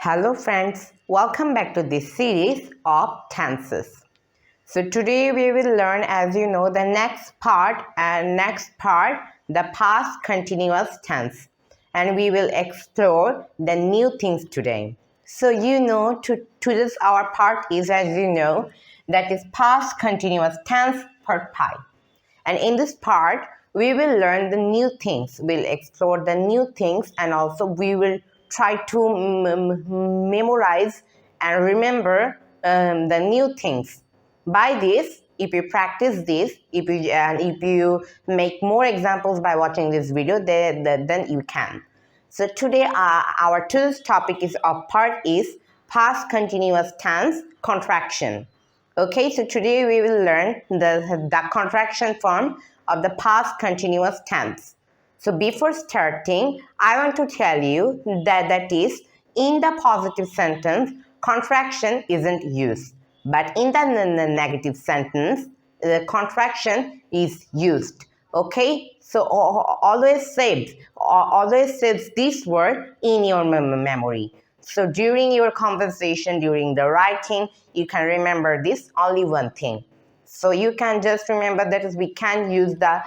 Hello friends, welcome back to this series of tenses. So today we will learn, as you know, the next part, the past continuous tense, and we will explore the new things today. So today's our part is, as you know, that is past continuous tense part 5. And in this part, we will learn the new things. We'll explore the new things, and also we will try to memorize and remember the new things. By this, if you practice this, if you make more examples by watching this video, then you can. So today, our today's topic of part is past continuous tense contraction. Okay, so today we will learn the contraction form of the past continuous tense. So before starting, I want to tell you that is in the positive sentence, contraction isn't used. But in the negative sentence, the contraction is used. Okay, so always save this word in your memory. So during your conversation, during the writing, you can remember this only one thing. So you can just remember that is we can use the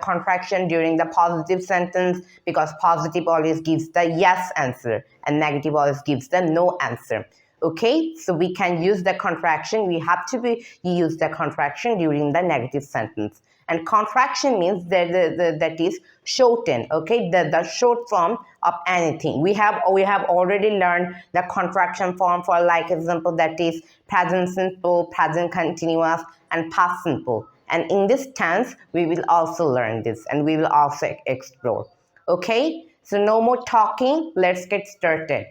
contraction during the positive sentence, because positive always gives the yes answer and negative always gives the no answer. Okay, so we can use the contraction. We have to use the contraction during the negative sentence. And contraction means that is shorten. Okay, the short form of anything. We have already learned the contraction form for, like example, that is present simple, present continuous, and past simple. And in this tense, we will also learn this, and we will also explore. Okay, so no more talking. Let's get started.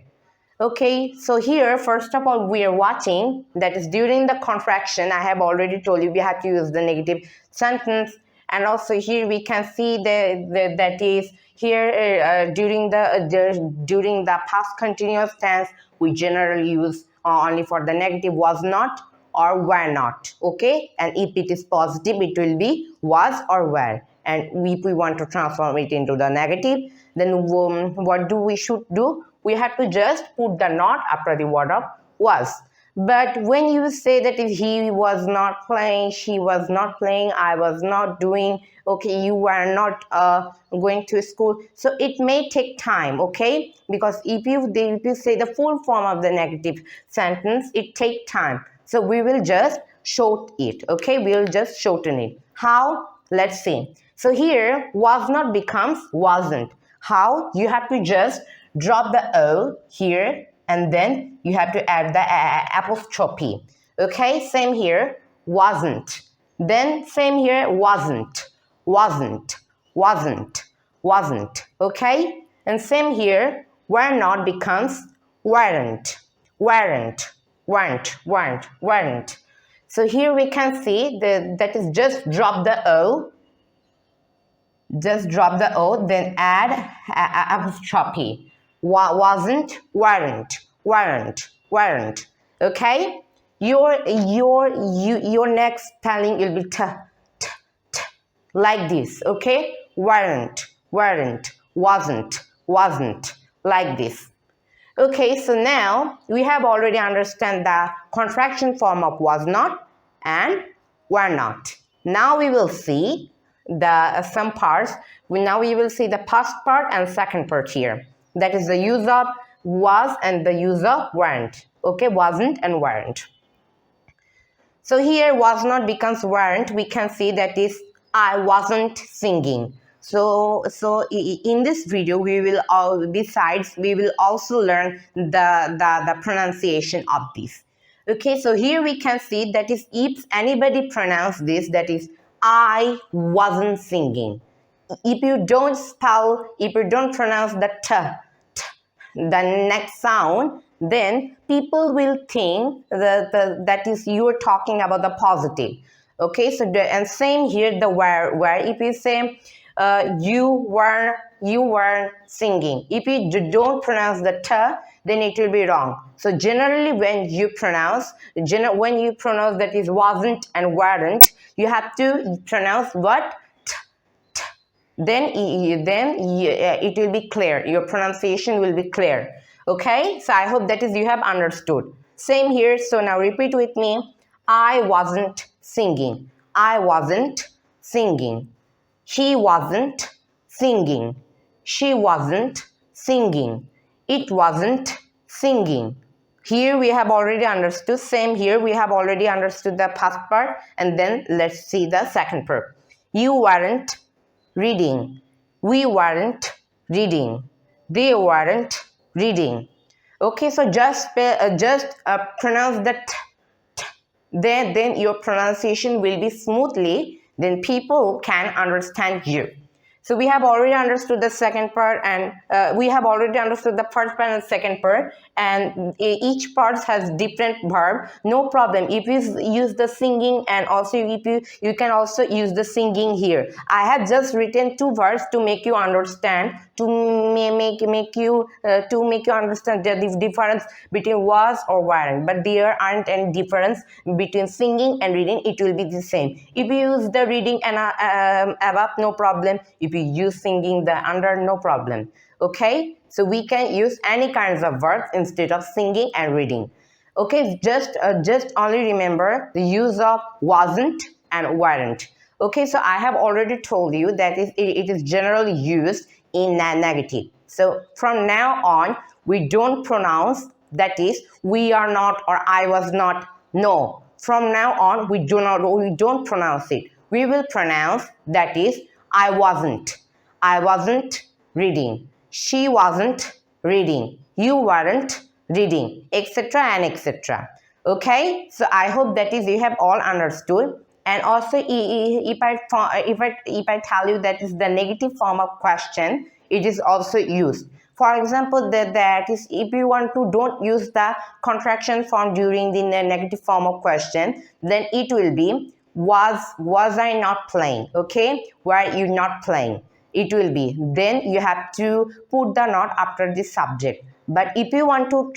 Okay, so here, first of all, we are watching that is during the contraction. I have already told you we have to use the negative sentence. And also here we can see that is here during the past continuous tense, we generally use only for the negative was not or were not. Okay, and if it is positive, it will be was or were. And if we want to transform it into the negative, then what we should do? We have to just put the not after the word of was. But when you say that if he was not playing, she was not playing, I was not doing, okay, you were not going to school, so it may take time, okay? Because if you say the full form of the negative sentence, it takes time. So we will just shorten it, okay? We will just shorten it. How? Let's see. So here, was not becomes wasn't. How? You have to just drop the O here, and then you have to add the apostrophe. Okay, same here, wasn't. Then same here, wasn't. Okay, and same here, were not becomes weren't. So here we can see that is just drop the O. Just drop the O, then add apostrophe. Wasn't, weren't. Okay, your next spelling will be t, like this. Okay, weren't, wasn't, like this. Okay, so now we have already understand the contraction form of was not and were not. Now we will see the some parts. Now we will see the past part and second part here. That is the use of was and the use of weren't. Okay, wasn't and weren't. So here was not becomes weren't. We can see that is I wasn't singing. So in this video we will also learn the pronunciation of this. Okay, so here we can see that is if anybody pronounce this, that is I wasn't singing. If you don't pronounce the t, the next sound, then people will think that is you are talking about the positive. Okay, so and same here, the where if you say you were singing, if you don't pronounce the t, then it will be wrong. So generally when you pronounce that is wasn't and weren't, you have to pronounce what? Then it will be clear. Your pronunciation will be clear. Okay, so I hope that is you have understood. Same here. So now repeat with me. I wasn't singing. I wasn't singing. He wasn't singing. She wasn't singing. It wasn't singing. Here we have already understood. Same here, we have already understood the first part, and then let's see the second part. You weren't reading. We weren't reading. They weren't reading. Okay, so just pronounce the t. Then your pronunciation will be smoothly. Then people can understand you. So we have already understood the second part, and we have already understood the first part and the second part, and each part has different verb. No problem if you use the singing, and also if you can also use the singing here. I have just written two verbs to make you understand, to make you understand the difference between was or weren't. But there aren't any difference between singing and reading. It will be the same. If you use the reading and above, no problem. If you use singing the under, no problem. Okay, so we can use any kinds of verbs instead of singing and reading. Okay, just only remember the use of wasn't and weren't. Okay, so I have already told you that it is generally used in negative. So from now on, we don't pronounce that is we are not or I was not. No, from now on we don't pronounce it. We will pronounce that is I wasn't reading. She wasn't reading. You weren't reading, etc. and etc. Okay, so I hope that is you have all understood. And also, if I tell you that is the negative form of question, it is also used. For example, that is if you want to don't use the contraction form during the negative form of question, then it will be was I not playing? Okay, were you not playing? It will be. Then you have to put the not after the subject. But if you want to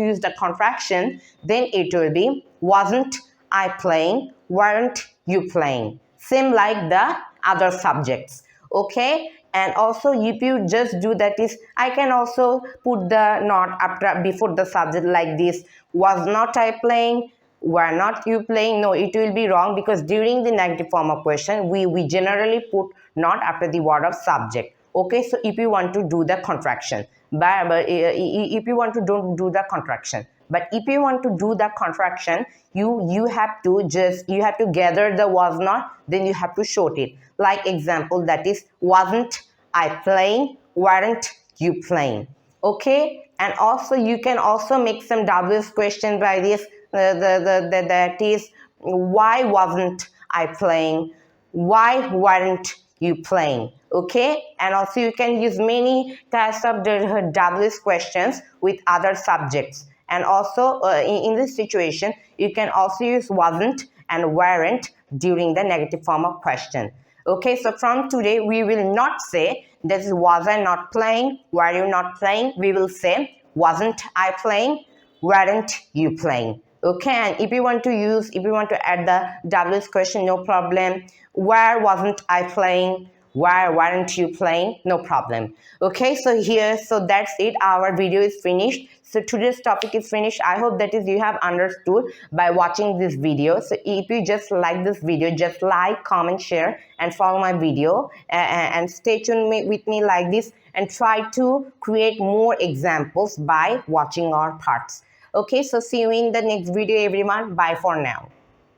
use the contraction, then it will be wasn't I playing? Weren't you playing? Same like the other subjects. Okay, and also if you just do that is I can also put the not after before the subject like this. Was not I playing? Were not you playing? No, it will be wrong because during the negative form of question we generally put not after the word of subject. Okay, so if you want to do the contraction, but if you want to don't do the contraction, but if you want to do the contraction, you have to gather the was not, then you have to short it. Like example, that is wasn't I playing? Weren't you playing? Okay, and also you can also make some WS question by this. That is why wasn't I playing? Why weren't you playing? Okay, and also you can use many types of the WS questions with other subjects. And also in this situation, you can also use wasn't and weren't during the negative form of question. Okay, so from today, we will not say this was I not playing, were you not playing? We will say wasn't I playing, weren't you playing? Okay, and if you want to add the WS question, no problem. Where wasn't I playing? Why weren't you playing? No problem. Okay, so that's it. Our video is finished. So today's topic is finished. I hope that is you have understood by watching this video. So if you just like this video, just like, comment, share, and follow my video, and stay tuned with me like this, and try to create more examples by watching our parts. Okay, so see you in the next video, everyone. Bye for now.